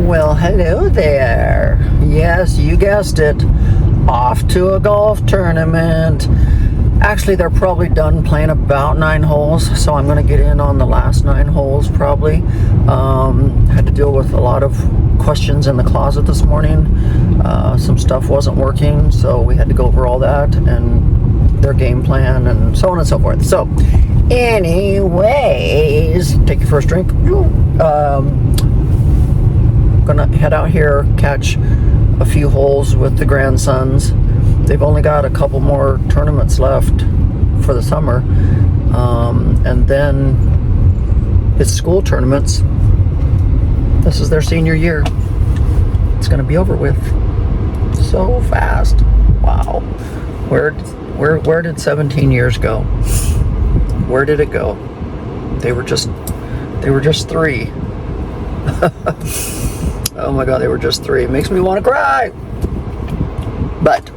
Well, hello there. Yes, you guessed it. Off to a golf tournament. Actually, they're probably done playing about 9 holes, so I'm going to get in on the last 9 holes probably. Had to deal with a lot of questions in the closet this morning. Some stuff wasn't working, so we had to go over all that and their game plan and so on and so forth. So, anyways, take your first drink. Gonna head out here, catch a few holes with the grandsons. They've only got a couple more tournaments left for the summer, and then it's school tournaments. This is their senior year. It's gonna be over with so fast. Wow. Where did 17 years go? Where did it go? They were just 3. Oh my God, they were just 3. It makes me want to cry. But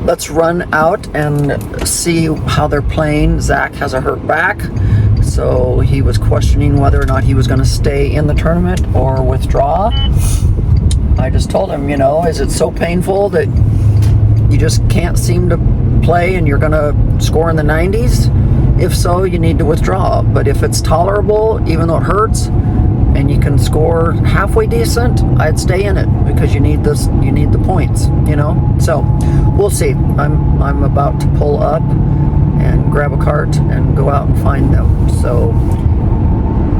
let's run out and see how they're playing. Zach has a hurt back, so he was questioning whether or not he was going to stay in the tournament or withdraw. I just told him, is it so painful that you just can't seem to play and you're going to score in the 90s? If so, you need to withdraw. But if it's tolerable, even though it hurts, and you can score halfway decent, I'd stay in it because you need this. You need the points, So we'll see. I'm about to pull up and grab a cart and go out and find them. So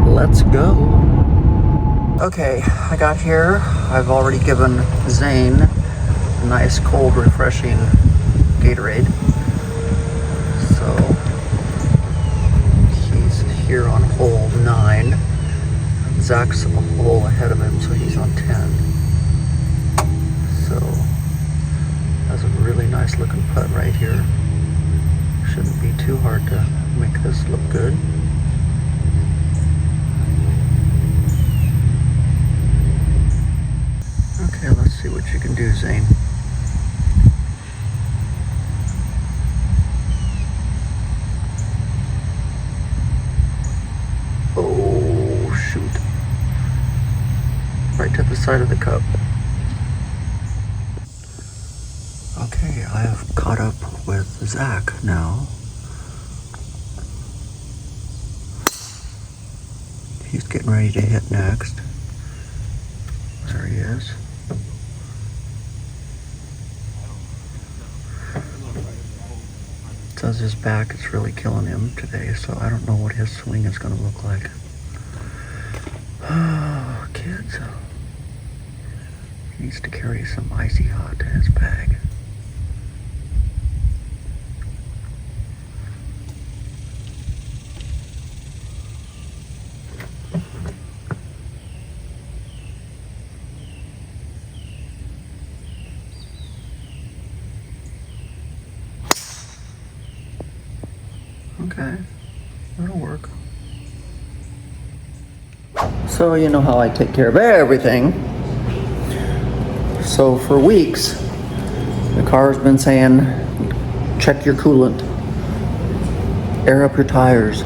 let's go. Okay, I got here. I've already given Zane a nice, cold, refreshing Gatorade. So he's here on hole 9. Zach's a hole ahead of him, so he's on 10. So that's a really nice looking putt right here. Shouldn't be too hard to make this look good. Okay, let's see what you can do, Zane. Oh, shoot. Right to the side of the cup. Okay, I have caught up with Zach now. He's getting ready to hit next. There he is. It says his back is really killing him today, so I don't know what his swing is going to look like. Oh, kids. He needs to carry some icy hot in his bag. Okay, that'll work. So you know how I take care of everything. So for weeks, the car's been saying, check your coolant, air up your tires.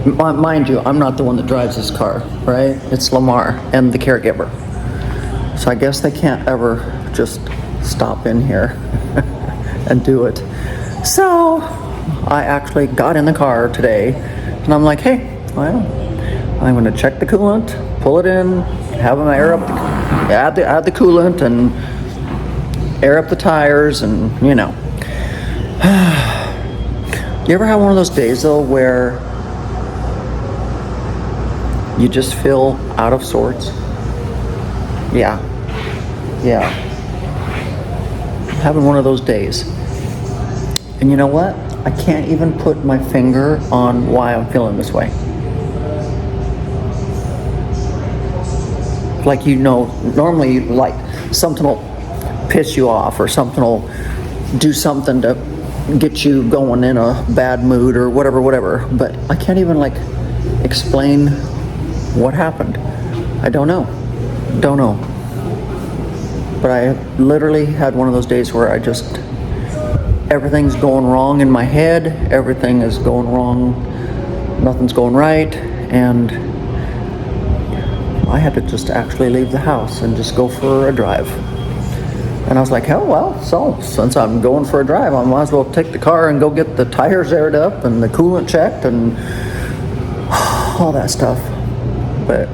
Mind you, I'm not the one that drives this car, right? It's Lamar and the caregiver. So I guess they can't ever just stop in here and do it. So I actually got in the car today and I'm like, hey, well, I'm going to check the coolant, pull it in, have them air up, add the coolant and air up the tires, and You ever have one of those days though where you just feel out of sorts? Yeah. I'm having one of those days. And you know what? I can't even put my finger on why I'm feeling this way. Like, normally like something will piss you off or something will do something to get you going in a bad mood or whatever. But I can't even explain what happened. I don't know. But I literally had one of those days where everything's going wrong in my head, everything is going wrong, nothing's going right, and I had to just actually leave the house and just go for a drive. And I was like, oh, well, so since I'm going for a drive, I might as well take the car and go get the tires aired up and the coolant checked and all that stuff. But,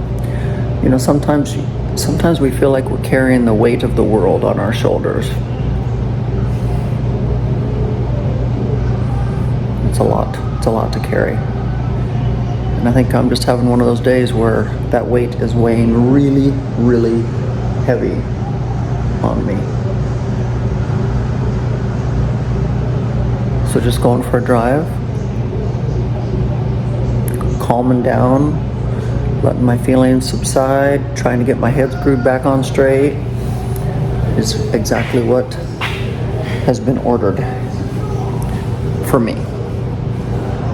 sometimes we feel like we're carrying the weight of the world on our shoulders. It's a lot to carry. And I think I'm just having one of those days where that weight is weighing really, really heavy on me. So just going for a drive, calming down, letting my feelings subside, trying to get my head screwed back on straight is exactly what has been ordered for me.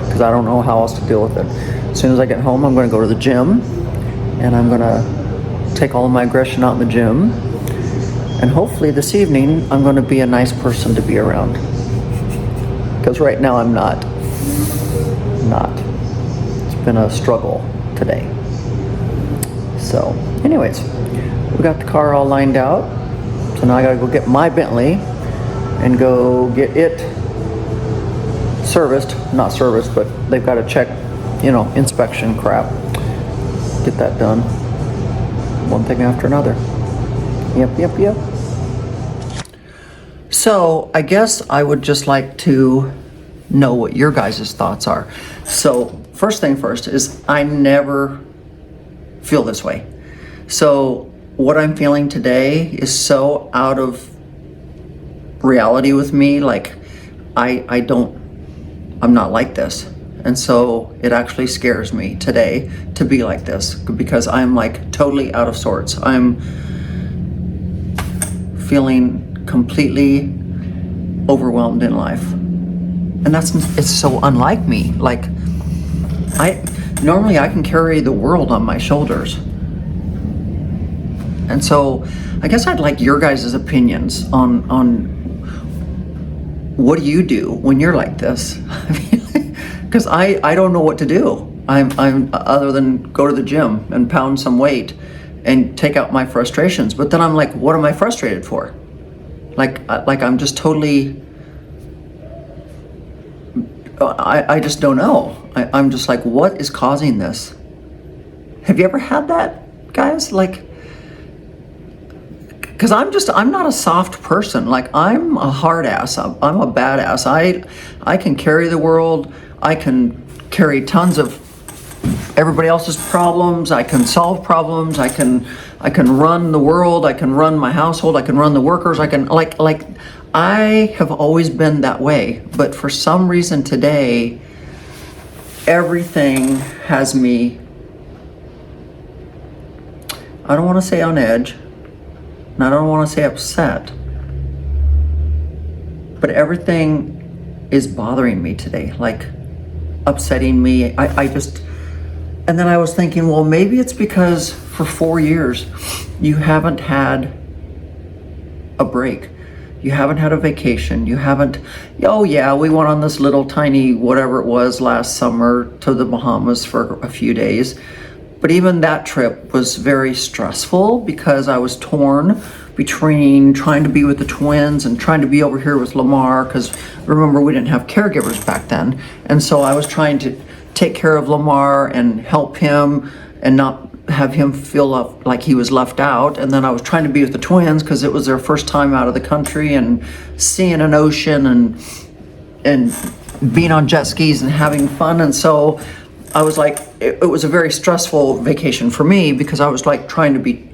Because I don't know how else to deal with it. As soon as I get home, I'm going to go to the gym, and I'm going to take all of my aggression out in the gym. And hopefully this evening, I'm going to be a nice person to be around. Because right now I'm not. It's been a struggle today. So, anyways, we got the car all lined out. So now I gotta go get my Bentley and go get it not serviced, but they've got to check, inspection crap. Get that done. One thing after another. Yep. So I guess I would just like to know what your guys' thoughts are. So first thing first is I never feel this way. So what I'm feeling today is so out of reality with me. Like I'm not like this. And so it actually scares me today to be like this because I'm like totally out of sorts. I'm feeling completely overwhelmed in life. And it's so unlike me. Like normally I can carry the world on my shoulders. And so I guess I'd like your guys' opinions on what do you do when you're like this? Because I don't know what to do. I'm other than go to the gym and pound some weight and take out my frustrations. But then I'm like, what am I frustrated for? Like I'm just totally, I just don't know. I'm just like, what is causing this? Have you ever had that, guys? Like, because I'm not a soft person. Like, I'm a hard ass. I'm a badass. I can carry the world. I can carry tons of everybody else's problems. I can solve problems. I can run the world. I can run my household. I can run the workers. I can I have always been that way. But for some reason today, everything has me, I don't want to say on edge, and I don't want to say upset, but everything is bothering me today, like upsetting me. I just, and then I was thinking, well, maybe it's because for 4 years you haven't had a break. You haven't had a vacation. You haven't, oh yeah, we went on this little tiny whatever it was last summer to the Bahamas for a few days. But even that trip was very stressful because I was torn between trying to be with the twins and trying to be over here with Lamar, because remember, we didn't have caregivers back then. And so I was trying to take care of Lamar and help him and not have him feel like he was left out. And then I was trying to be with the twins because it was their first time out of the country and seeing an ocean and being on jet skis and having fun. And so I was like, it was a very stressful vacation for me because I was like trying to be,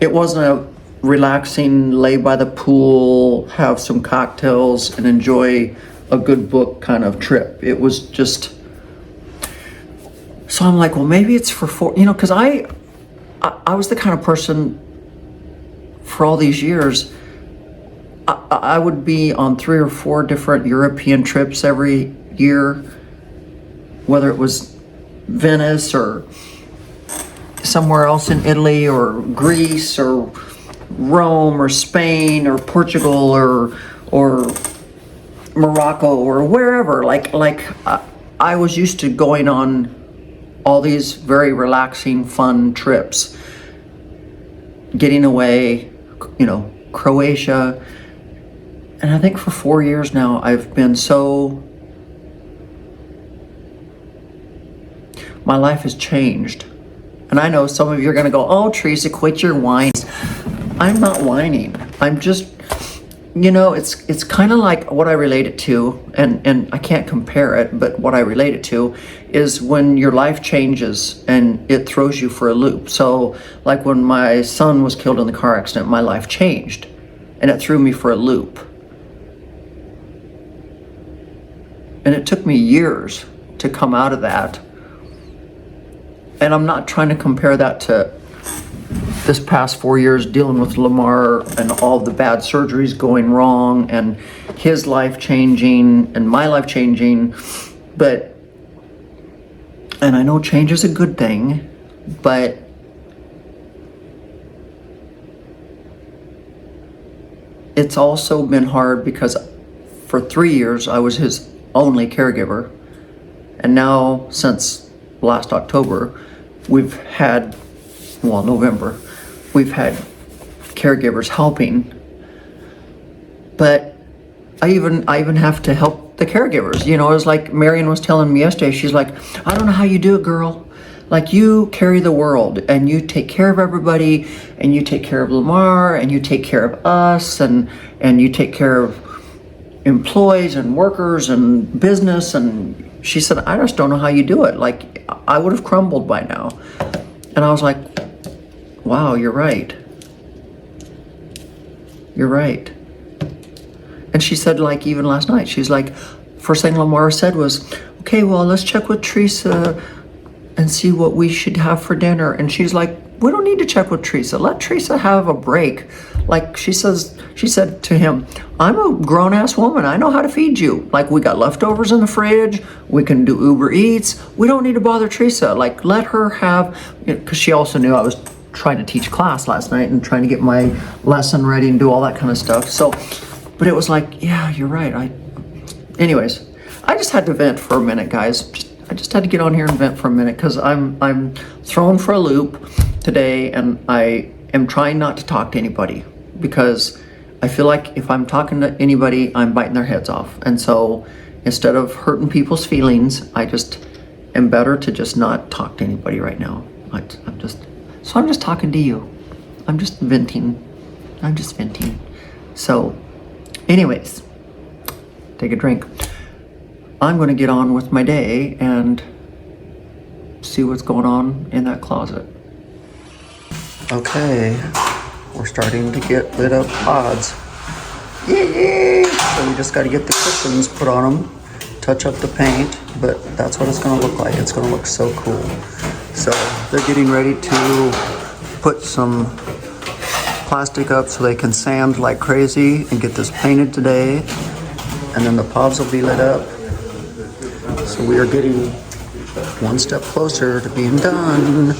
it wasn't a relaxing, lay by the pool, have some cocktails and enjoy a good book kind of trip. It was just, so I'm like, well, maybe it's for because I was the kind of person for all these years, I would be on 3 or 4 different European trips every year, whether it was Venice or somewhere else in Italy or Greece or Rome or Spain or Portugal or Morocco or wherever. Like I was used to going on all these very relaxing, fun trips, getting away, you know, Croatia. And I think for 4 years now, I've been my life has changed. And I know some of you are gonna go, oh, Theresa, quit your whine. I'm not whining. I'm just, you know, it's kind of like what I relate it to, and I can't compare it, but what I relate it to is when your life changes and it throws you for a loop. So like when my son was killed in the car accident, my life changed and it threw me for a loop. And it took me years to come out of that. And I'm not trying to compare that to this past 4 years dealing with Lamar and all the bad surgeries going wrong and his life changing and my life changing. And I know change is a good thing, but it's also been hard because for 3 years I was his only caregiver. And now since last October, November, we've had caregivers helping, but I even have to help the caregivers. You know, it's like Marion was telling me yesterday, she's like, I don't know how you do it, girl. Like, you carry the world and you take care of everybody, and you take care of Lamar, and you take care of us, and you take care of employees and workers and business. And she said, I just don't know how you do it. Like, I would have crumbled by now. And I was like, wow, you're right. You're right. And she said, like, even last night, she's like, first thing Lamar said was, okay, well, let's check with Theresa and see what we should have for dinner. And she's like, we don't need to check with Theresa. Let Theresa have a break. Like, she said to him, I'm a grown-ass woman. I know how to feed you. Like, we got leftovers in the fridge. We can do Uber Eats. We don't need to bother Theresa. Like, let her have, because she also knew I was trying to teach class last night and trying to get my lesson ready and do all that kind of stuff. So, but it was like, yeah, you're right. Anyways, I just had to vent for a minute, guys. I just had to get on here and vent for a minute because I'm thrown for a loop today, and I am trying not to talk to anybody because I feel like if I'm talking to anybody, I'm biting their heads off. And so instead of hurting people's feelings, I just am better to just not talk to anybody right now. I'm just talking to you. I'm just venting. So anyways, take a drink. I'm going to get on with my day and see what's going on in that closet. Okay, we're starting to get lit up pods. Yay! So we just got to get the cushions put on them, touch up the paint, but that's what it's going to look like. It's going to look so cool. So they're getting ready to put some plastic up so they can sand like crazy and get this painted today, and then the pods will be lit up. So we are getting one step closer to being done.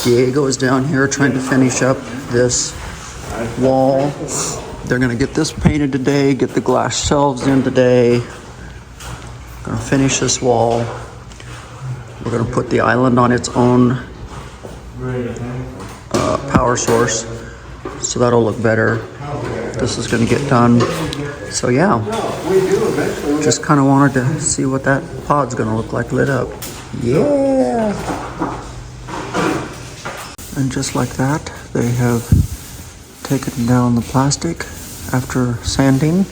Diego is down here trying to finish up this wall. They're gonna get this painted today, get the glass shelves in today. Gonna finish this wall. We're gonna put the island on its own power source, so that'll look better. This is gonna get done. So yeah, just kind of wanted to see what that pod's gonna look like lit up. Yeah. And just like that, they have taken down the plastic after sanding,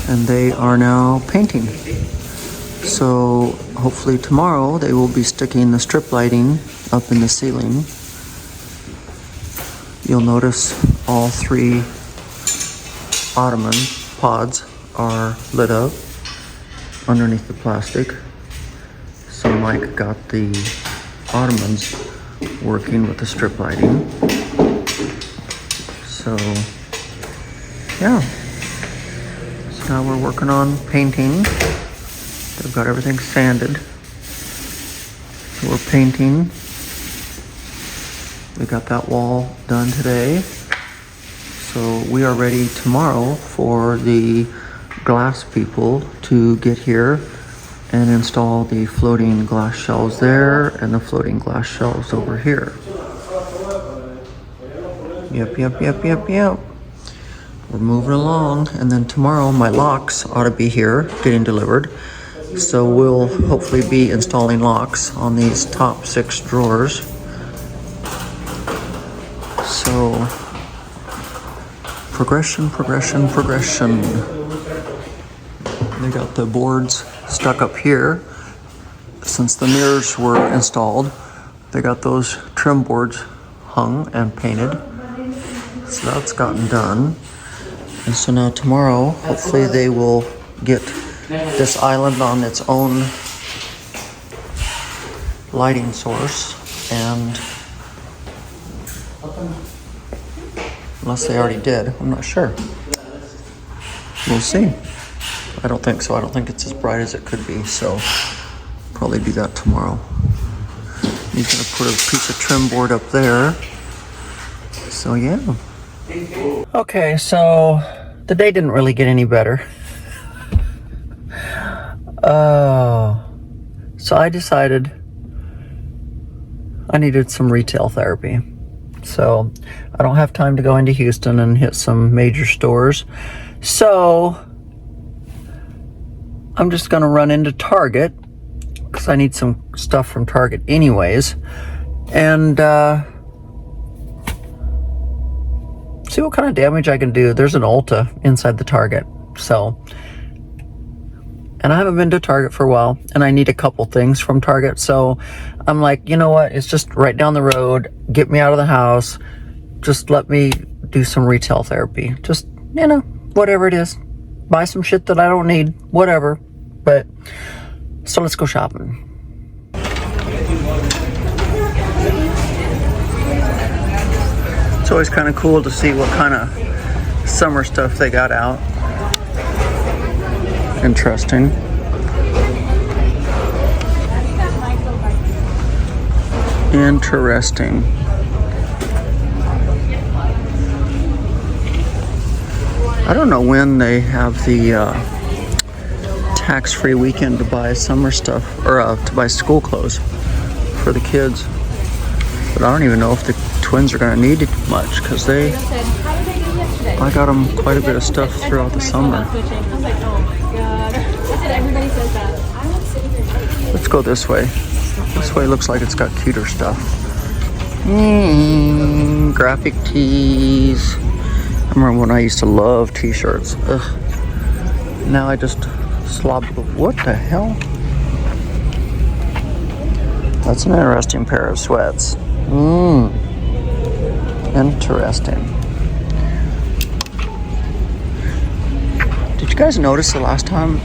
and they are now painting. So hopefully tomorrow they will be sticking the strip lighting up in the ceiling. You'll notice all 3 ottoman pods are lit up underneath the plastic. So Mike got the ottomans working with the strip lighting. So yeah, so now we're working on painting. They've got everything sanded, so we're painting. We got that wall done today, so we are ready tomorrow for the glass people to get here and install the floating glass shelves there and the floating glass shelves over here. Yep. We're moving along, and then tomorrow my locks ought to be here getting delivered. So we'll hopefully be installing locks on these top 6 drawers. So progression. They got the boards stuck up here. Since the mirrors were installed, they got those trim boards hung and painted. So that's gotten done. And so now tomorrow, hopefully they will get this island on its own lighting source, and unless they already did, I'm not sure. We'll see. I don't think so. I don't think it's as bright as it could be, so probably do that tomorrow. He's gonna put a piece of trim board up there. So yeah. Okay, so the day didn't really get any better. So I decided I needed some retail therapy. So I don't have time to go into Houston and hit some major stores. So I'm just gonna run into Target, because I need some stuff from Target anyways, and see what kind of damage I can do. There's an Ulta inside the Target, so, and I haven't been to Target for a while, and I need a couple things from Target, so I'm like, you know what, it's just right down the road, get me out of the house, just let me do some retail therapy, just, you know, whatever it is, buy some shit that I don't need, whatever. But so let's go shopping. It's always kind of cool to see what kind of summer stuff they got out. Interesting. I don't know when they have the tax-free weekend to buy summer stuff, or to buy school clothes for the kids. But I don't even know if the twins are going to need it much, because I got them quite a bit of stuff throughout the summer. Let's go this way. This way looks like it's got cuter stuff. Graphic tees. I remember when I used to love t-shirts. Ugh. Now I just what the hell? That's an interesting pair of sweats. Interesting. Did you guys notice the last time,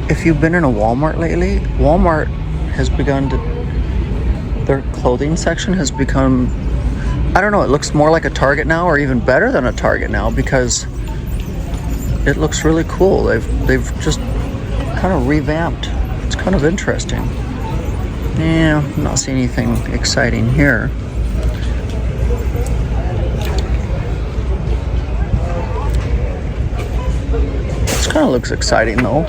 if you've been in a Walmart lately, Walmart has begun to, their clothing section has become, I don't know, it looks more like a Target now, or even better than a Target now, because it looks really cool. They've just kind of revamped. It's kind of interesting. Yeah, I'm not seeing anything exciting here. This kind of looks exciting though.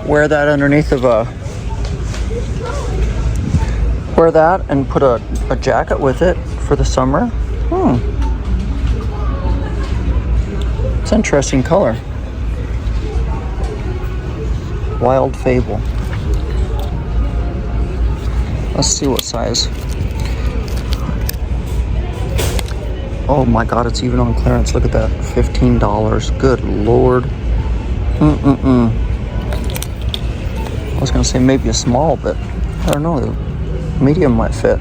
Wear that underneath of wear that and put a jacket with it for the summer. It's an interesting color. Wild Fable. Let's see what size. Oh my god, it's even on clearance. Look at that. $15. Good lord. I was gonna say maybe a small, but I don't know. The medium might fit.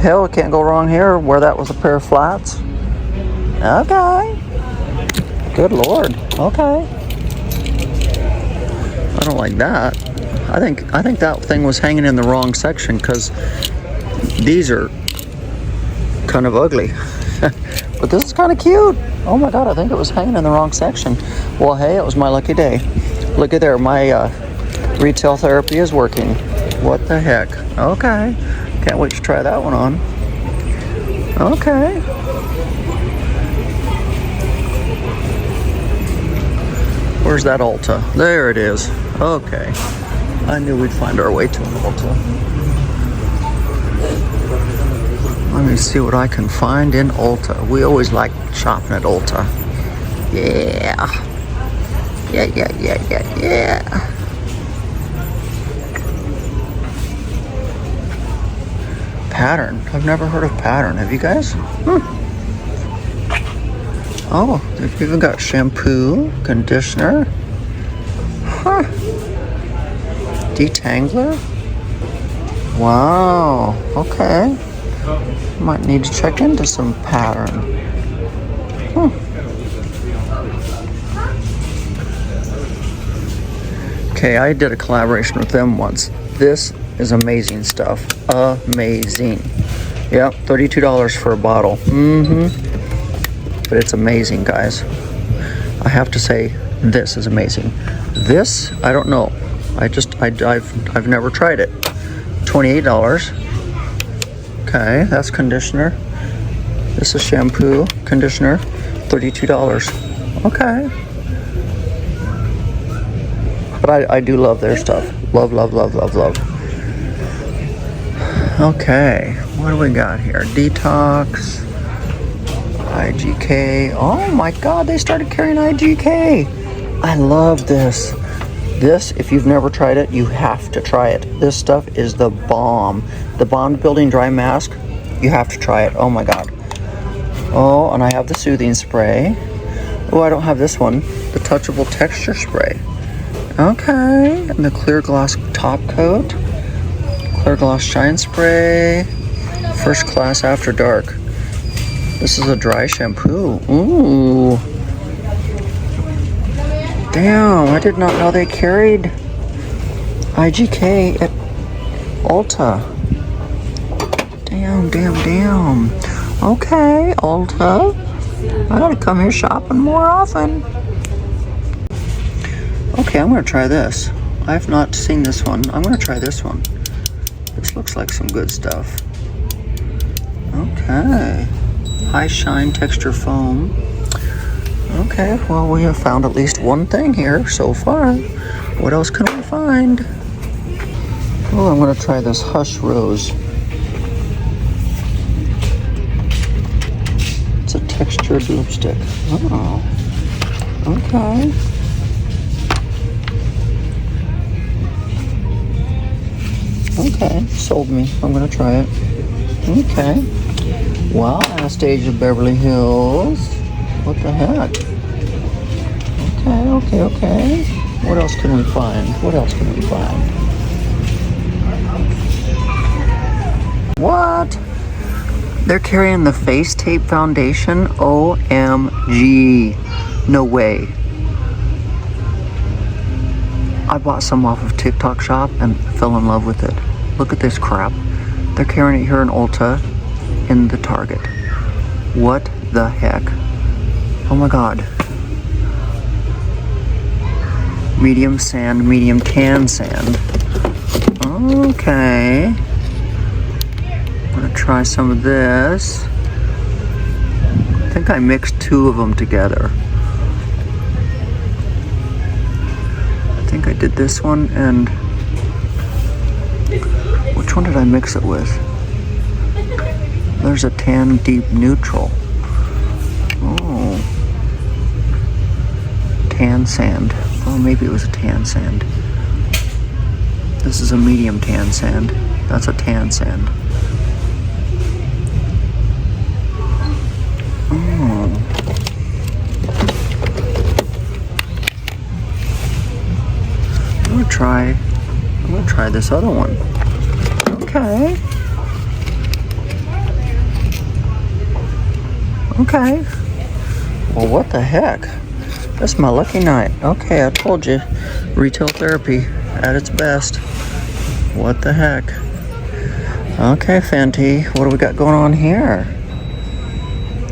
Hell, can't go wrong here. Wear that with a pair of flats. Okay. Good lord. Okay. I don't like that. I think that thing was hanging in the wrong section, because these are kind of ugly. But this is kind of cute. Oh my god, I think it was hanging in the wrong section. Well, hey, it was my lucky day. Look at there, my retail therapy is working. What the heck? Okay. Can't wait to try that one on. Okay. Where's that Ulta? There it is. Okay. I knew we'd find our way to an Ulta. Let me see what I can find in Ulta. We always like shopping at Ulta. Yeah. Yeah. Pattern. I've never heard of Pattern. Have you guys? Oh, they've even got shampoo, conditioner. Huh. Detangler. Wow. Okay. Might need to check into some Pattern. Okay, I did a collaboration with them once. This is amazing stuff. Amazing. Yep, $32 for a bottle. But it's amazing, guys. I have to say, this is amazing. This, I don't know. I've never tried it. $28. Okay, that's conditioner. This is shampoo, conditioner, $32. Okay. But I do love their stuff. Love. Okay, what do we got here? Detox, IGK. Oh my God, they started carrying IGK. I love this. This, if you've never tried it, you have to try it. This stuff is the bomb. The Bond Building Dry Mask, you have to try it. Oh my God. Oh, and I have the Soothing Spray. Oh, I don't have this one. The Touchable Texture Spray. Okay, and the Clear Gloss Top Coat. Clear Gloss Shine Spray. First Class After Dark. This is a dry shampoo. Ooh. Damn, I did not know they carried IGK at Ulta. Damn. Okay, Ulta. I gotta come here shopping more often. Okay, I'm gonna try this. I've not seen this one. I'm gonna try this one. This looks like some good stuff. Okay. High Shine Texture Foam. Okay, well, we have found at least one thing here so far. What else can we find? Oh, I'm gonna try this Hush Rose. It's a textured lipstick. Oh, okay. Okay, sold me. I'm gonna try it. Okay. Wow, Anastasia Beverly Hills. What the heck? Okay. What else can we find? What? They're carrying the Face Tape Foundation? OMG. No way. I bought some off of TikTok Shop and fell in love with it. Look at this crap. They're carrying it here in Ulta in the Target. What the heck? Oh my God. Medium sand, medium tan sand. Okay. I'm gonna try some of this. I think I mixed two of them together. I think I did this one and which one did I mix it with? There's a tan deep neutral. Oh. Tan sand. Oh, maybe it was a tan sand. This is a medium tan sand. That's a tan sand. Oh. I'm gonna try this other one. Okay. Well, what the heck? That's my lucky night. Okay, I told you. Retail therapy at its best. What the heck? Okay, Fenty, what do we got going on here?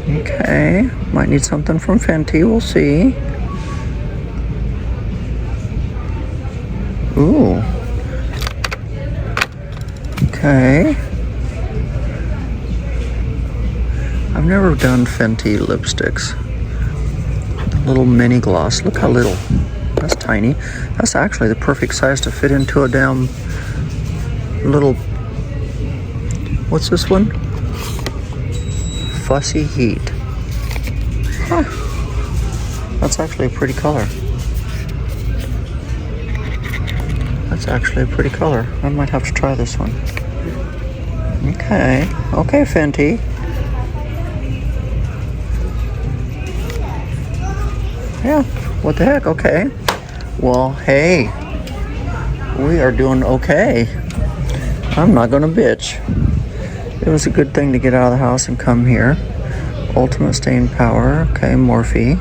Okay, might need something from Fenty, we'll see. Ooh. Okay. I've never done Fenty lipsticks. The little mini gloss, look how little. that's tiny. That's actually the perfect size to fit into a damn little, what's this one? Fussy Heat. Huh. That's actually a pretty color. That's actually a pretty color. I might have to try this one. Okay. Okay, Fenty. Yeah, what the heck? Okay. Well, hey. We are doing okay. I'm not gonna bitch. It was a good thing to get out of the house and come here. Ultimate staying power. Okay, Morphe.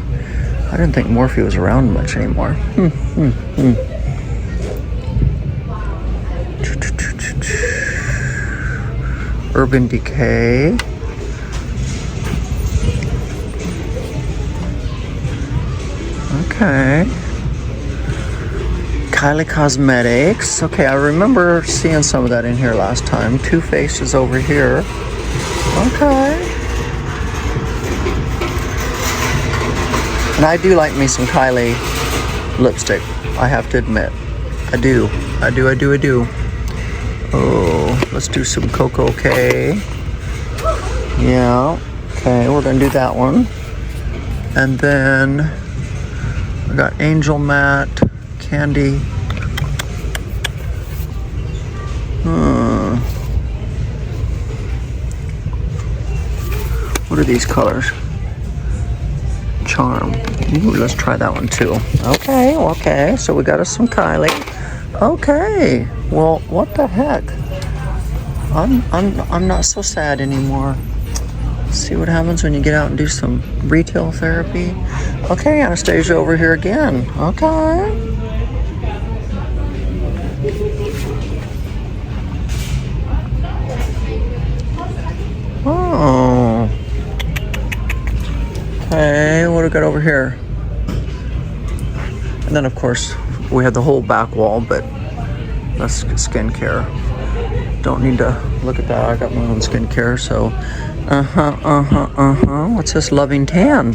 I didn't think Morphe was around much anymore. Urban Decay. Okay. Kylie Cosmetics. Okay, I remember seeing some of that in here last time. Too Faced is over here. Okay. And I do like me some Kylie lipstick, I have to admit. I do. Oh, let's do some Coco K. Yeah. Okay, we're gonna do that one. And then we got Angel Matte, Candy. What are these colors? Charm. Ooh, let's try that one too. Okay, okay. So we got us some Kylie. Okay. Well, what the heck? I'm not so sad anymore. See what happens when you get out and do some retail therapy. Okay, Anastasia over here again. Okay. Oh. Okay, what do we got over here? And then of course we have the whole back wall, but that's skincare. Don't need to look at that. I got my own skincare, so what's this? Loving Tan.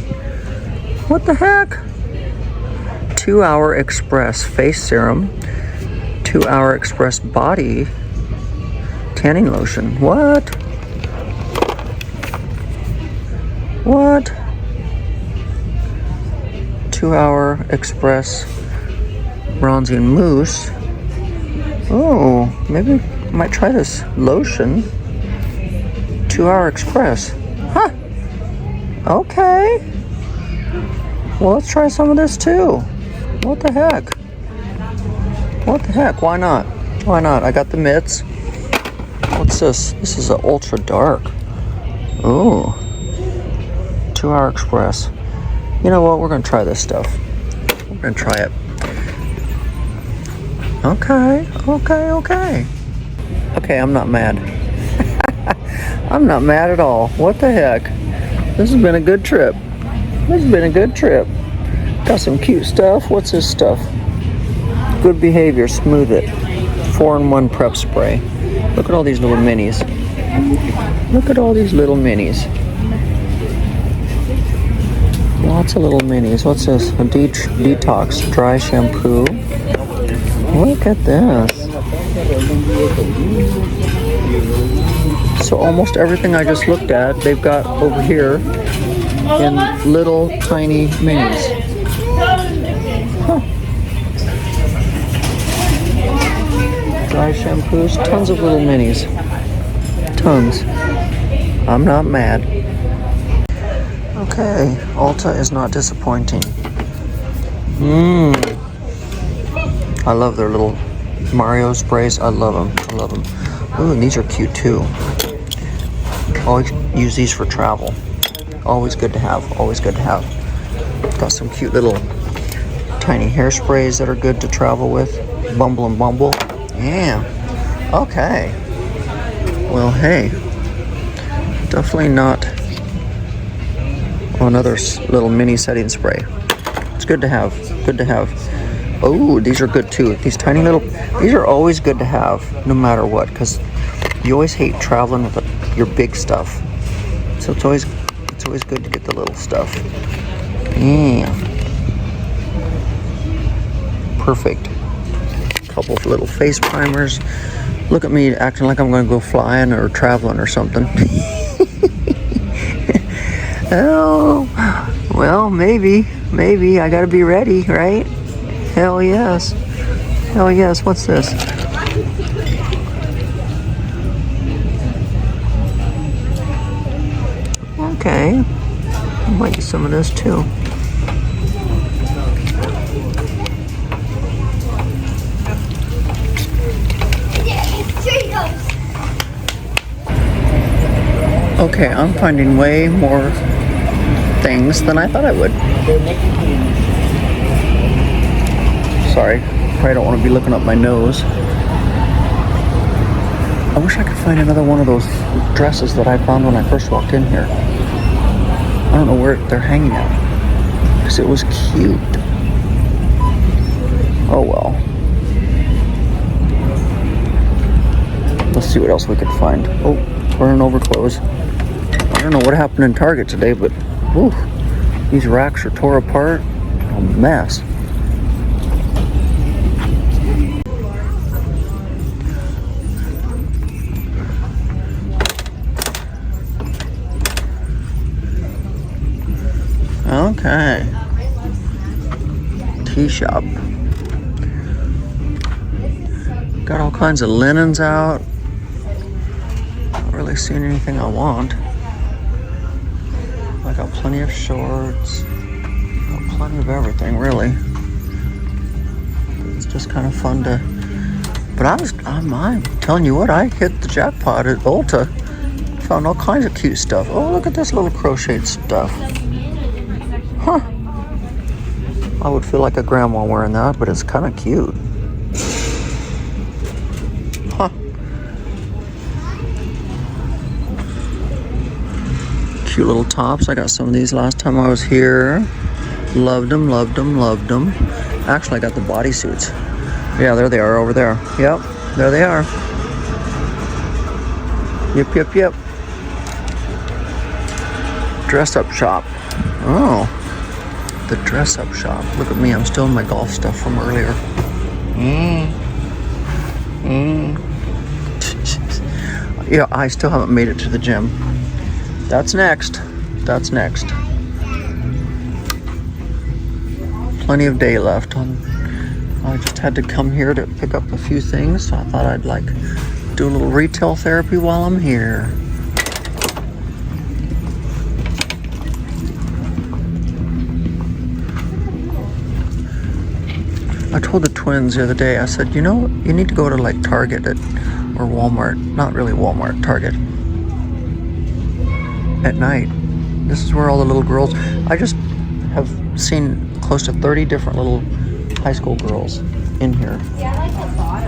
What the heck? 2 Hour Express face serum. 2 Hour Express body tanning lotion. What? What? 2 Hour Express bronzing mousse. Oh, maybe I might try this lotion. 2 Hour Express. Huh. Okay. Well, let's try some of this too. What the heck? What the heck? Why not? Why not? I got the mitts. What's this? This is an ultra dark. Ooh. 2 Hour Express. You know what? We're going to try this stuff. We're going to try it. Okay. Okay, I'm not mad. I'm not mad at all. What the heck? This has been a good trip. Got some cute stuff. What's this stuff? Good Behavior, Smooth It. 4-in-1 prep spray. Look at all these little minis. Lots of little minis. What's this? A detox dry shampoo. Look at this. So almost everything I just looked at, they've got over here in little tiny minis. Huh. Dry shampoos, tons of little minis. Tons. I'm not mad. Okay, Ulta is not disappointing. I love their little Mario sprays. I love them. Ooh, and these are cute too. Always use these for travel. Always good to have. Got some cute little tiny hairsprays that are good to travel with. Bumble and Bumble. Yeah. Okay. Well, hey. Definitely not another little mini setting spray. It's good to have. Oh, these are good too. These tiny little, these are always good to have no matter what, because you always hate traveling with your big stuff. So it's always good to get the little stuff. Yeah. Perfect. Couple of little face primers. Look at me acting like I'm going to go flying or traveling or something. Oh, well, maybe. I got to be ready, right? Hell yes. What's this? Okay. I might use some of this too. Okay, I'm finding way more things than I thought I would. Sorry, probably don't want to be looking up my nose. I wish I could find another one of those dresses that I found when I first walked in here. I don't know where they're hanging at, because it was cute. Oh well. Let's see what else we could find. Oh, burning over clothes. I don't know what happened in Target today, but whew, these racks are tore apart. A mess. Okay. Tea shop. Got all kinds of linens out. Not really seeing anything I want. I got plenty of shorts. Got plenty of everything, really. It's just kind of fun to. But I'm telling you what, I hit the jackpot at Ulta. Found all kinds of cute stuff. Oh, look at this little crocheted stuff. Huh. I would feel like a grandma wearing that, but it's kind of cute. Huh. Cute little tops. I got some of these last time I was here. Loved them. Actually, I got the bodysuits. Yeah, there they are over there. Yep, there they are. Yep. Dress up shop. Oh. The dress-up shop. Look at me, I'm still in my golf stuff from earlier. Yeah, I still haven't made it to the gym. That's next. Plenty of day left. I just had to come here to pick up a few things, so I thought I'd do a little retail therapy while I'm here. I told the twins the other day, I said, you know, you need to go to Target or Walmart. Not really Walmart, Target. At night. This is where all the little girls. I just have seen close to 30 different little high school girls in here.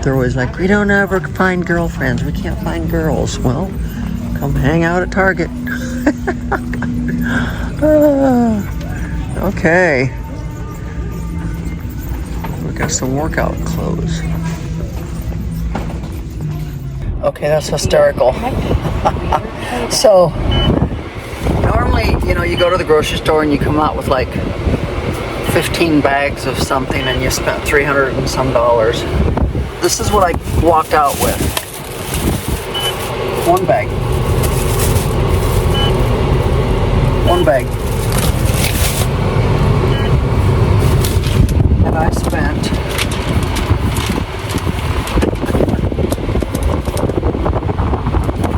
They're always like, we don't ever find girlfriends. We can't find girls. Well, come hang out at Target. Okay. Got some workout clothes. Okay, that's hysterical. So, normally, you go to the grocery store and you come out with 15 bags of something and you spent $300 and some. This is what I walked out with. One bag. And I spent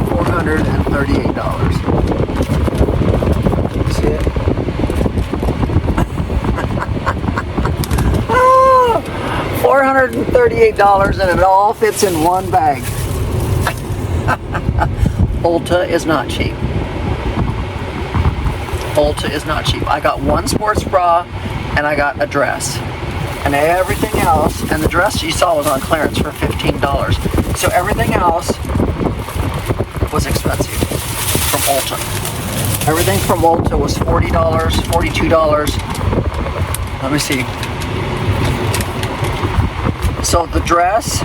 $438. See it? $438 and it all fits in one bag. Ulta is not cheap. I got one sports bra and I got a dress. And everything else, and the dress you saw was on clearance for $15. So everything else was expensive from Ulta. Everything from Ulta was $40, $42. Let me see. So the dress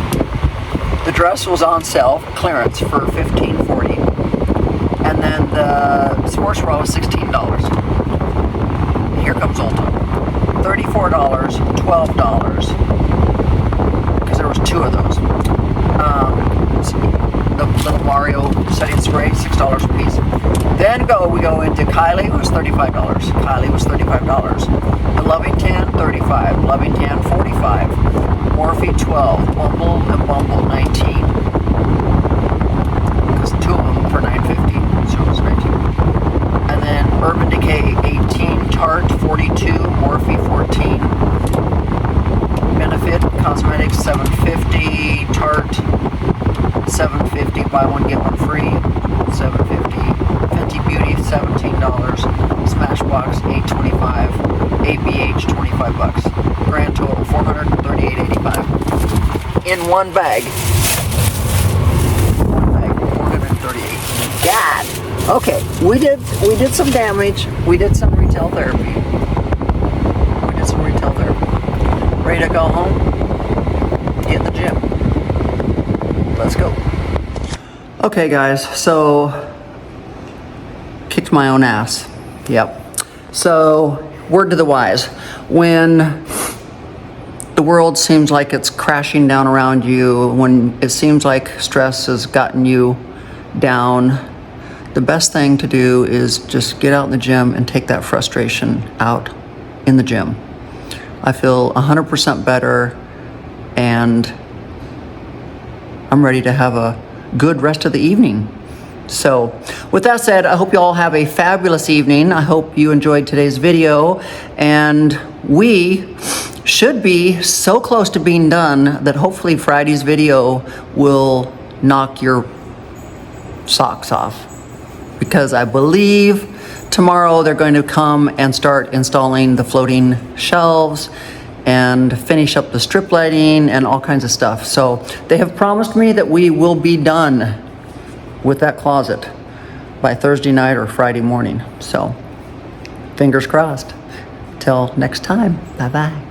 was on sale, clearance for $15.40. And then the sports bra was $16. Here comes Ulta. $34, $12. 2 of those. The little Mario setting spray, $6 a piece. Then we go into Kylie, was $35. Kylie was $35. The Loving Tan, $35. Loving Tan, $45. Morphe, $12. Bumble and Bumble, $19. Because 2 of them for $9.50, so it was $19. And then Urban Decay, $18. Tarte, $42. Morphe, $14. Benefit Cosmetics, $7.50. Tarte, $7.50. Buy one get one free, $7.50. Fenty Beauty, $17. Smashbox, $8.25. ABH, $25. Grand total, $438.85. In one bag. $438. God. Okay, we did some damage. We did some retail therapy. Ready to go home? Get in the gym. Let's go. Okay, guys, so kicked my own ass. Yep. So, word to the wise. When the world seems like it's crashing down around you, when it seems like stress has gotten you down, the best thing to do is just get out in the gym and take that frustration out in the gym. I feel 100% better, and I'm ready to have a good rest of the evening. So with that said, I hope you all have a fabulous evening. I hope you enjoyed today's video, and we should be so close to being done that hopefully Friday's video will knock your socks off, because I believe tomorrow they're going to come and start installing the floating shelves and finish up the strip lighting and all kinds of stuff. So they have promised me that we will be done with that closet by Thursday night or Friday morning. So fingers crossed. Till next time, bye-bye.